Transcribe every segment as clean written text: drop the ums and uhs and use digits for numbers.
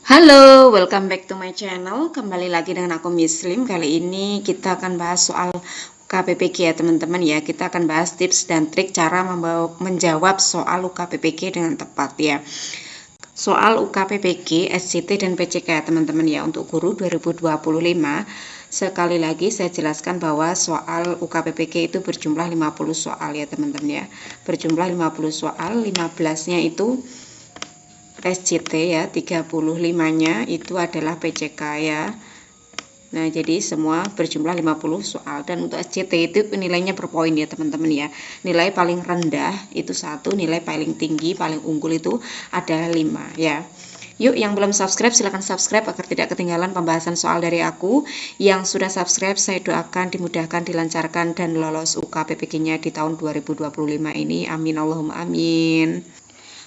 Halo, welcome back to my channel. Kembali lagi dengan aku Muslim. Kali ini kita akan bahas soal UKPPK ya teman-teman ya. Kita akan bahas tips dan trik cara menjawab soal UKPPK dengan tepat ya. Soal UKPPK, SCT dan PCK ya teman-teman ya untuk guru 2025. Sekali lagi saya jelaskan bahwa soal UKPPK itu berjumlah 50 soal ya teman-teman ya. Berjumlah 50 soal, 15-nya itu SCT ya, 35-nya itu adalah PCK ya. Nah, jadi semua berjumlah 50 soal, dan untuk SCT itu nilainya per poin ya teman-teman ya. Nilai paling rendah itu 1, nilai paling tinggi, paling unggul itu adalah 5 ya. Yuk, yang belum subscribe silahkan subscribe agar tidak ketinggalan pembahasan soal dari aku. Yang sudah subscribe saya doakan dimudahkan, dilancarkan, dan lolos UKPPK-nya di tahun 2025 ini. Amin Allahumma amin.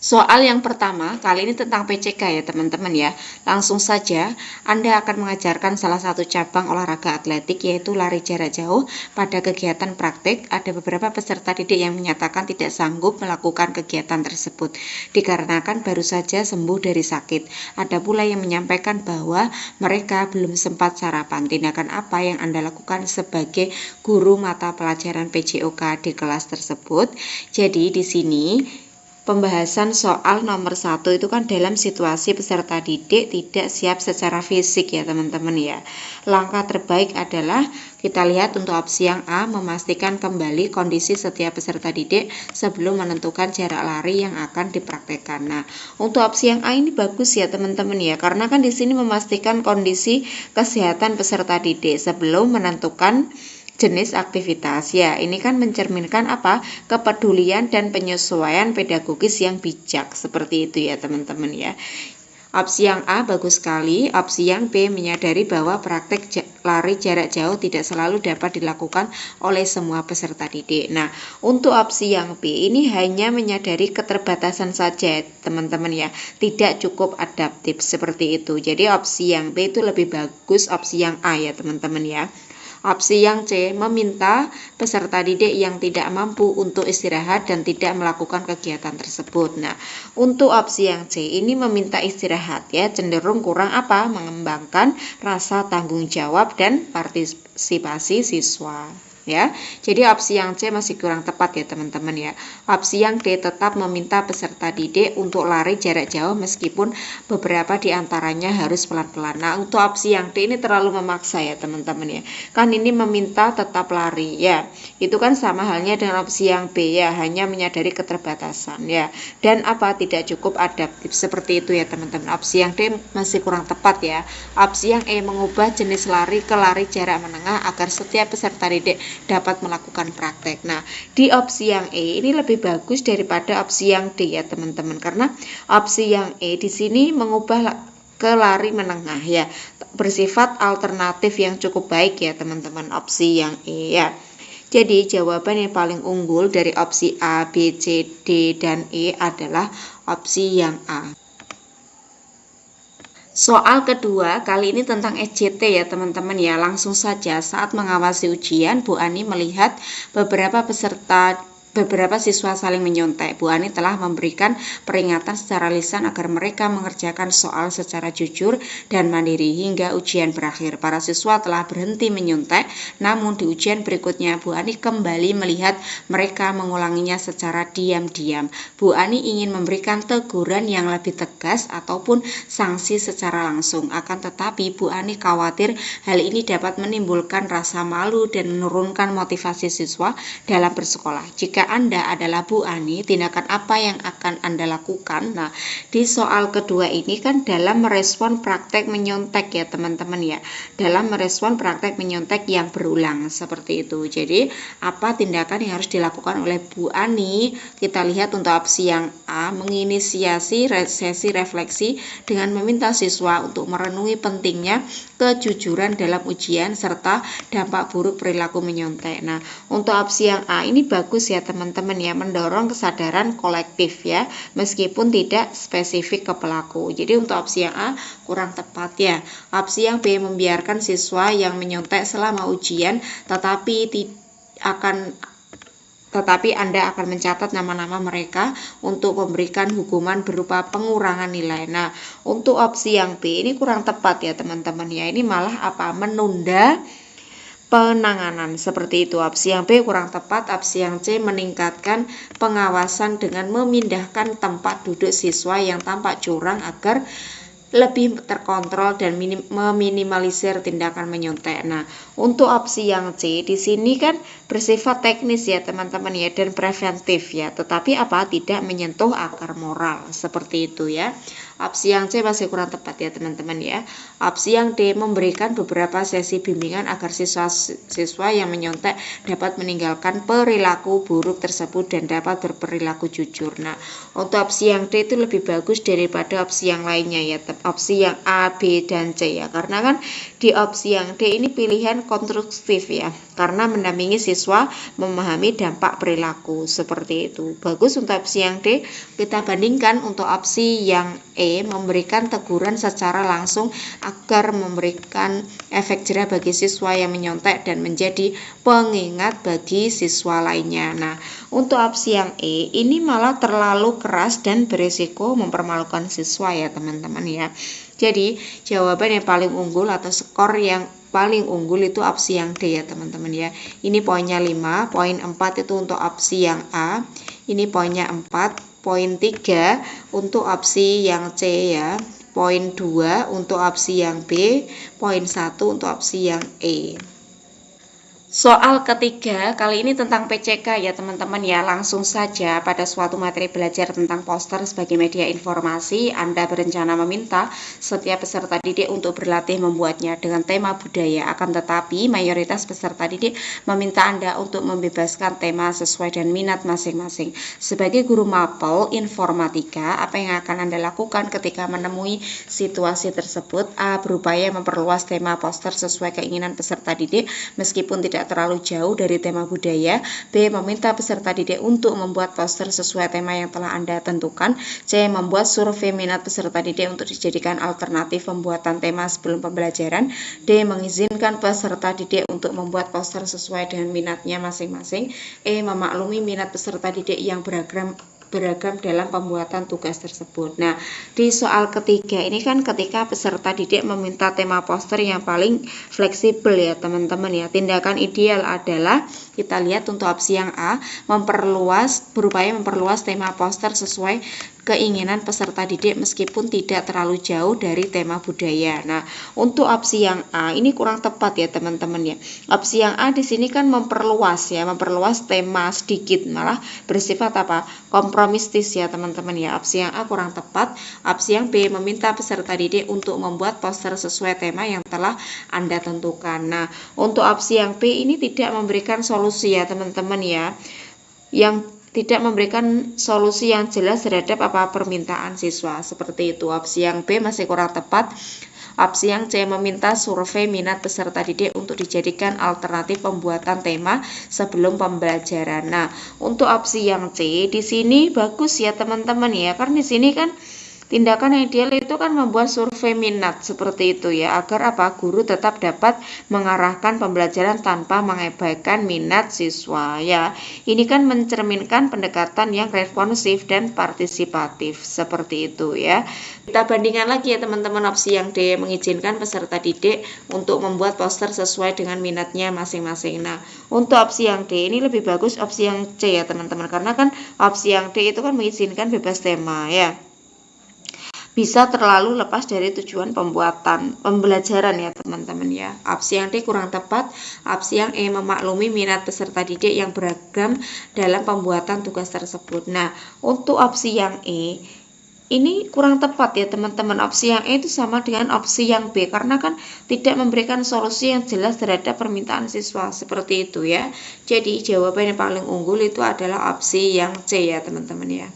Soal yang pertama, kali ini tentang PCK ya teman-teman ya. Langsung saja, Anda akan mengajarkan salah satu cabang olahraga atletik yaitu lari jarak jauh. Pada kegiatan praktik, ada beberapa peserta didik yang menyatakan tidak sanggup melakukan kegiatan tersebut dikarenakan baru saja sembuh dari sakit. Ada pula yang menyampaikan bahwa mereka belum sempat sarapan. Tindakan apa yang Anda lakukan sebagai guru mata pelajaran PJOK di kelas tersebut? Jadi di sini pembahasan soal nomor 1 itu kan dalam situasi peserta didik tidak siap secara fisik ya teman-teman ya. Langkah terbaik adalah kita lihat untuk opsi yang A, memastikan kembali kondisi setiap peserta didik sebelum menentukan jarak lari yang akan dipraktekkan. Nah, untuk opsi yang A ini bagus ya teman-teman ya, karena kan di sini memastikan kondisi kesehatan peserta didik sebelum menentukan jenis aktivitas ya. Ini kan mencerminkan apa? Kepedulian dan penyesuaian pedagogis yang bijak, seperti itu ya teman-teman ya. Opsi yang A bagus sekali. Opsi yang B menyadari bahwa praktek lari jarak jauh tidak selalu dapat dilakukan oleh semua peserta didik. Nah, untuk opsi yang B ini hanya menyadari keterbatasan saja teman-teman ya, tidak cukup adaptif seperti itu. Jadi opsi yang B itu lebih bagus opsi yang A ya teman-teman ya. Opsi yang C, meminta peserta didik yang tidak mampu untuk istirahat dan tidak melakukan kegiatan tersebut. Nah, untuk opsi yang C ini meminta istirahat ya, cenderung kurang apa? Mengembangkan rasa tanggung jawab dan partisipasi siswa. Ya, jadi opsi yang C masih kurang tepat ya teman-teman ya. Opsi yang D tetap meminta peserta didik untuk lari jarak jauh meskipun beberapa diantaranya harus pelan-pelan. Nah, untuk opsi yang D ini terlalu memaksa ya teman-teman ya. Kan ini meminta tetap lari ya. Itu kan sama halnya dengan opsi yang B ya, hanya menyadari keterbatasan ya. Dan apa tidak cukup adaptif, seperti itu ya teman-teman. Opsi yang D masih kurang tepat ya. Opsi yang E mengubah jenis lari ke lari jarak menengah agar setiap peserta didik dapat melakukan praktek. Nah, di opsi yang E ini lebih bagus daripada opsi yang D ya teman-teman, karena opsi yang E di sini mengubah ke lari menengah ya, bersifat alternatif yang cukup baik ya teman-teman, opsi yang E ya. Jadi jawaban yang paling unggul dari opsi A, B, C, D, dan E adalah opsi yang A. Soal kedua, kali ini tentang SCT ya teman-teman ya. Langsung saja, saat mengawasi ujian, Bu Ani melihat beberapa siswa saling menyontek. Bu Ani telah memberikan peringatan secara lisan agar mereka mengerjakan soal secara jujur dan mandiri hingga ujian berakhir. Para siswa telah berhenti menyontek, namun di ujian berikutnya Bu Ani kembali melihat mereka mengulanginya secara diam-diam. Bu Ani ingin memberikan teguran yang lebih tegas ataupun sanksi secara langsung. Akan tetapi Bu Ani khawatir hal ini dapat menimbulkan rasa malu dan menurunkan motivasi siswa dalam bersekolah. Jika Anda adalah Bu Ani, tindakan apa yang akan Anda lakukan? Nah, di soal kedua ini kan dalam merespon praktek menyontek ya teman-teman ya. Dalam merespon praktek menyontek yang berulang seperti itu. Jadi, apa tindakan yang harus dilakukan oleh Bu Ani? Kita lihat untuk opsi yang A, menginisiasi sesi refleksi dengan meminta siswa untuk merenungi pentingnya kejujuran dalam ujian serta dampak buruk perilaku menyontek. Nah, untuk opsi yang A ini bagus ya teman-teman ya, mendorong kesadaran kolektif ya, meskipun tidak spesifik ke pelaku. Jadi untuk opsi yang A kurang tepat ya. Opsi yang B membiarkan siswa yang menyontek selama ujian tetapi akan tetapi Anda akan mencatat nama-nama mereka untuk memberikan hukuman berupa pengurangan nilai. Nah, untuk opsi yang B ini kurang tepat ya teman-teman ya. Ini malah apa? Menunda penanganan. Seperti itu. Opsi yang B kurang tepat. Opsi yang C meningkatkan pengawasan dengan memindahkan tempat duduk siswa yang tampak curang agar lebih terkontrol dan meminimalisir tindakan menyontek. Nah, untuk opsi yang C di sini kan bersifat teknis ya teman-teman ya, dan preventif ya, tetapi apa? Tidak menyentuh akar moral. Seperti itu ya. Opsi yang C masih kurang tepat ya teman-teman ya. Opsi yang D memberikan beberapa sesi bimbingan agar siswa yang menyontek dapat meninggalkan perilaku buruk tersebut dan dapat berperilaku jujur. Nah, untuk opsi yang D itu lebih bagus daripada opsi yang lainnya ya. Opsi yang A, B, dan C ya. Karena kan di opsi yang D ini pilihan konstruktif ya. Karena mendampingi siswa memahami dampak perilaku. Seperti itu. Bagus untuk opsi yang D. Kita bandingkan untuk opsi yang E, memberikan teguran secara langsung agar memberikan efek jera bagi siswa yang menyontek dan menjadi pengingat bagi siswa lainnya. Nah, untuk opsi yang E ini malah terlalu keras dan berisiko mempermalukan siswa ya teman-teman ya. Jadi jawaban yang paling unggul atau skor yang paling unggul itu opsi yang D ya teman-teman ya. Ini poinnya 5, poin 4 itu untuk opsi yang A. Ini poinnya 4. Poin 3 untuk opsi yang C ya, poin 2 untuk opsi yang B, poin 1 untuk opsi yang E. Soal ketiga kali ini tentang PCK ya teman-teman ya. Langsung saja pada suatu materi belajar tentang poster sebagai media informasi, Anda berencana meminta setiap peserta didik untuk berlatih membuatnya dengan tema budaya. Akan tetapi mayoritas peserta didik meminta Anda untuk membebaskan tema sesuai dan minat masing-masing. Sebagai guru mapel informatika, apa yang akan Anda lakukan ketika menemui situasi tersebut? A. Berupaya memperluas tema poster sesuai keinginan peserta didik meskipun tidak terlalu jauh dari tema budaya. B. Meminta peserta didik untuk membuat poster sesuai tema yang telah Anda tentukan. C. Membuat survei minat peserta didik untuk dijadikan alternatif pembuatan tema sebelum pembelajaran. D. Mengizinkan peserta didik untuk membuat poster sesuai dengan minatnya masing-masing. E. Memaklumi minat peserta didik yang beragam dalam pembuatan tugas tersebut. Nah, di soal ketiga ini kan ketika peserta didik meminta tema poster yang paling fleksibel ya teman-teman ya. Tindakan ideal adalah kita lihat untuk opsi yang A, berupaya memperluas tema poster sesuai keinginan peserta didik meskipun tidak terlalu jauh dari tema budaya. Nah, untuk opsi yang A ini kurang tepat ya teman-teman ya. Opsi yang A di sini kan memperluas tema sedikit, malah bersifat apa? Kompromistis ya teman-teman ya. Opsi yang A kurang tepat. Opsi yang B meminta peserta didik untuk membuat poster sesuai tema yang telah Anda tentukan. Nah, untuk opsi yang B ini tidak memberikan solusi ya teman-teman ya. Yang tidak memberikan solusi yang jelas terhadap apa permintaan siswa. Seperti itu. Opsi yang B masih kurang tepat. Opsi yang C meminta survei minat peserta didik untuk dijadikan alternatif pembuatan tema sebelum pembelajaran. Nah, untuk opsi yang C di sini bagus ya teman-teman ya. Karena di sini kan tindakan yang ideal itu kan membuat survei minat seperti itu ya, agar apa? Guru tetap dapat mengarahkan pembelajaran tanpa mengabaikan minat siswa ya. Ini kan mencerminkan pendekatan yang responsif dan partisipatif seperti itu ya. Kita bandingkan lagi ya teman-teman, opsi yang D mengizinkan peserta didik untuk membuat poster sesuai dengan minatnya masing-masing. Nah, untuk opsi yang D ini lebih bagus opsi yang C ya teman-teman, karena kan opsi yang D itu kan mengizinkan bebas tema ya. Bisa terlalu lepas dari tujuan pembelajaran ya teman-teman ya. Opsi yang D kurang tepat. Opsi yang E memaklumi minat peserta didik yang beragam dalam pembuatan tugas tersebut. Nah, untuk opsi yang E ini kurang tepat ya teman-teman. Opsi yang E itu sama dengan opsi yang B karena kan tidak memberikan solusi yang jelas terhadap permintaan siswa seperti itu ya. Jadi jawaban yang paling unggul itu adalah opsi yang C ya teman-teman ya.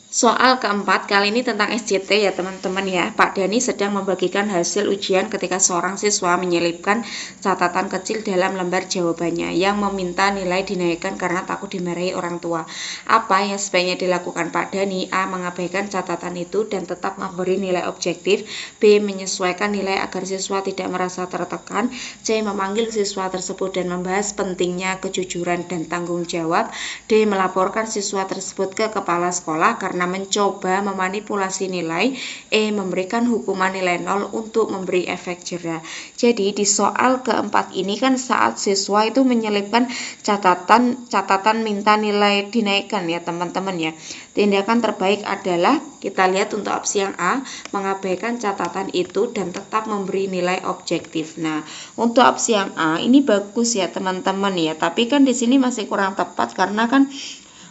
Soal keempat, kali ini tentang SJT ya teman-teman ya. Pak Dani sedang membagikan hasil ujian ketika seorang siswa menyelipkan catatan kecil dalam lembar jawabannya yang meminta nilai dinaikkan karena takut dimarahi orang tua. Apa yang sebaiknya dilakukan Pak Dani? A. Mengabaikan catatan itu dan tetap memberi nilai objektif. B. Menyesuaikan nilai agar siswa tidak merasa tertekan. C. Memanggil siswa tersebut dan membahas pentingnya kejujuran dan tanggung jawab. D. Melaporkan siswa tersebut ke kepala sekolah karena mencoba memanipulasi nilai. E. Memberikan hukuman nilai 0 untuk memberi efek jera. Jadi di soal keempat ini kan saat siswa itu menyelipkan catatan minta nilai dinaikkan ya teman-teman ya. Tindakan terbaik adalah kita lihat untuk opsi yang A, mengabaikan catatan itu dan tetap memberi nilai objektif. Nah, untuk opsi yang A ini bagus ya teman-teman ya, tapi kan di sini masih kurang tepat karena kan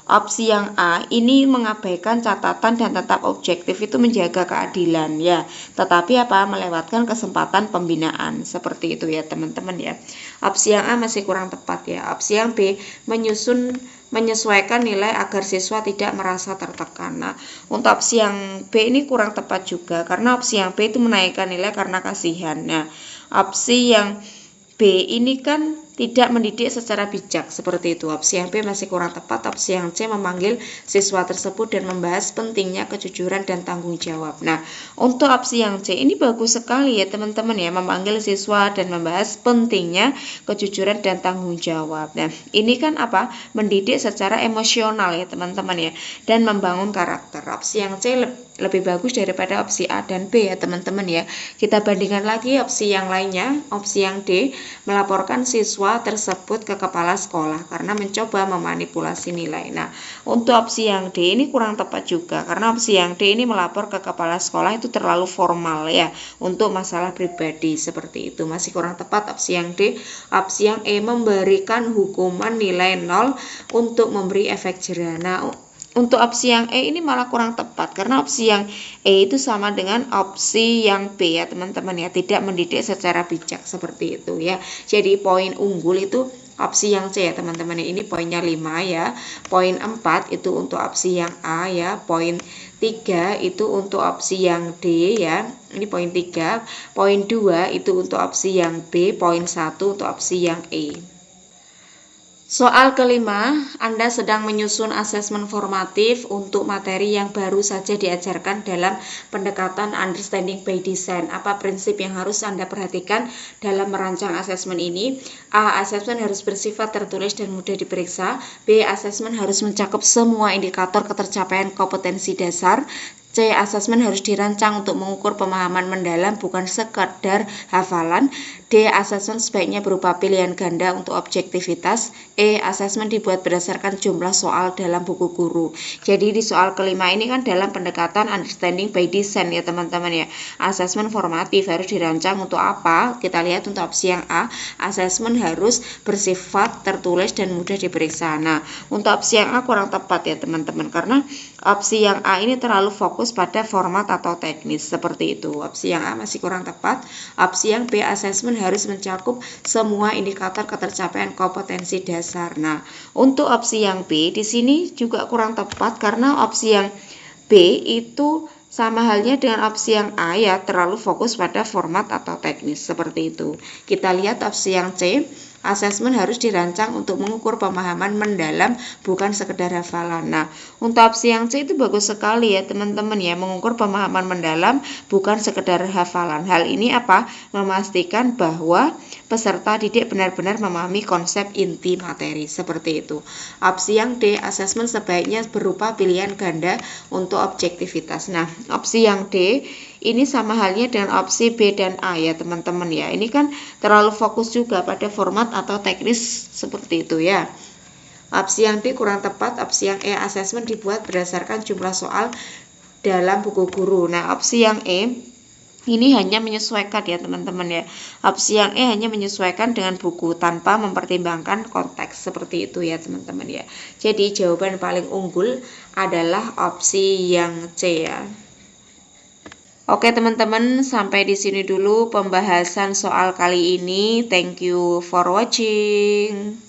opsi yang A ini mengabaikan catatan dan tetap objektif itu menjaga keadilan ya, tetapi apa melewatkan kesempatan pembinaan seperti itu ya teman-teman ya. Opsi yang A masih kurang tepat ya. Opsi yang B menyesuaikan nilai agar siswa tidak merasa tertekan. Nah, untuk opsi yang B ini kurang tepat juga karena opsi yang B itu menaikkan nilai karena kasihan. Nah, opsi yang B ini kan tidak mendidik secara bijak seperti itu. Opsi yang B masih kurang tepat. Opsi yang C memanggil siswa tersebut dan membahas pentingnya kejujuran dan tanggung jawab. Nah, untuk opsi yang C ini bagus sekali ya teman-teman ya, memanggil siswa dan membahas pentingnya kejujuran dan tanggung jawab. Nah, ini kan apa? Mendidik secara emosional ya teman-teman ya, dan membangun karakter. Opsi yang C lebih bagus daripada opsi A dan B ya teman-teman ya. Kita bandingkan lagi opsi yang lainnya. Opsi yang D, melaporkan siswa tersebut ke kepala sekolah karena mencoba memanipulasi nilai. Nah, untuk opsi yang D ini kurang tepat juga karena opsi yang D ini melapor ke kepala sekolah itu terlalu formal ya untuk masalah pribadi seperti itu. Masih kurang tepat opsi yang D. Opsi yang E, memberikan hukuman nilai 0 untuk memberi efek jera. Nah, untuk opsi yang E ini malah kurang tepat karena opsi yang E itu sama dengan opsi yang B ya teman-teman ya, tidak mendidik secara bijak seperti itu ya. Jadi poin unggul itu opsi yang C ya teman-teman ya. Ini poinnya 5 ya. Poin 4 itu untuk opsi yang A ya. Poin 3 itu untuk opsi yang D ya. Ini poin 3. Poin 2 itu untuk opsi yang B. Poin 1 untuk opsi yang E. Soal kelima, Anda sedang menyusun asesmen formatif untuk materi yang baru saja diajarkan dalam pendekatan understanding by design. Apa prinsip yang harus Anda perhatikan dalam merancang asesmen ini? A. Asesmen harus bersifat tertulis dan mudah diperiksa. B. Asesmen harus mencakup semua indikator ketercapaian kompetensi dasar. C. Asesmen harus dirancang untuk mengukur pemahaman mendalam bukan sekadar hafalan. D. Asesmen sebaiknya berupa pilihan ganda untuk objektivitas. E. Asesmen dibuat berdasarkan jumlah soal dalam buku guru. Jadi di soal kelima ini kan dalam pendekatan understanding by design ya teman-teman ya. Asesmen formatif harus dirancang untuk apa? Kita lihat untuk opsi yang A. Asesmen harus bersifat tertulis dan mudah diperiksa. Nah, untuk opsi yang A kurang tepat ya teman-teman karena opsi yang A ini terlalu fokus pada format atau teknis seperti itu. Opsi yang A masih kurang tepat. Opsi yang B, asesmen harus mencakup semua indikator ketercapaian kompetensi dasar. Nah, untuk opsi yang B di sini juga kurang tepat karena opsi yang B itu sama halnya dengan opsi yang A ya, terlalu fokus pada format atau teknis seperti itu. Kita lihat opsi yang C. Asesmen harus dirancang untuk mengukur pemahaman mendalam bukan sekedar hafalan. Nah, untuk opsi yang C itu bagus sekali ya teman-teman ya, mengukur pemahaman mendalam bukan sekedar hafalan. Hal ini apa? Memastikan bahwa peserta didik benar-benar memahami konsep inti materi seperti itu. Opsi yang D, asesmen sebaiknya berupa pilihan ganda untuk objektivitas. Nah, opsi yang D ini sama halnya dengan opsi B dan A ya teman-teman ya. Ini kan terlalu fokus juga pada format atau teknis seperti itu ya. Opsi yang D kurang tepat. Opsi yang E, asesmen dibuat berdasarkan jumlah soal dalam buku guru. Nah, opsi yang E ini hanya menyesuaikan ya teman-teman ya. Opsi yang E hanya menyesuaikan dengan buku tanpa mempertimbangkan konteks seperti itu ya teman-teman ya. Jadi jawaban paling unggul adalah opsi yang C ya. Oke teman-teman, sampai di sini dulu pembahasan soal kali ini. Thank you for watching.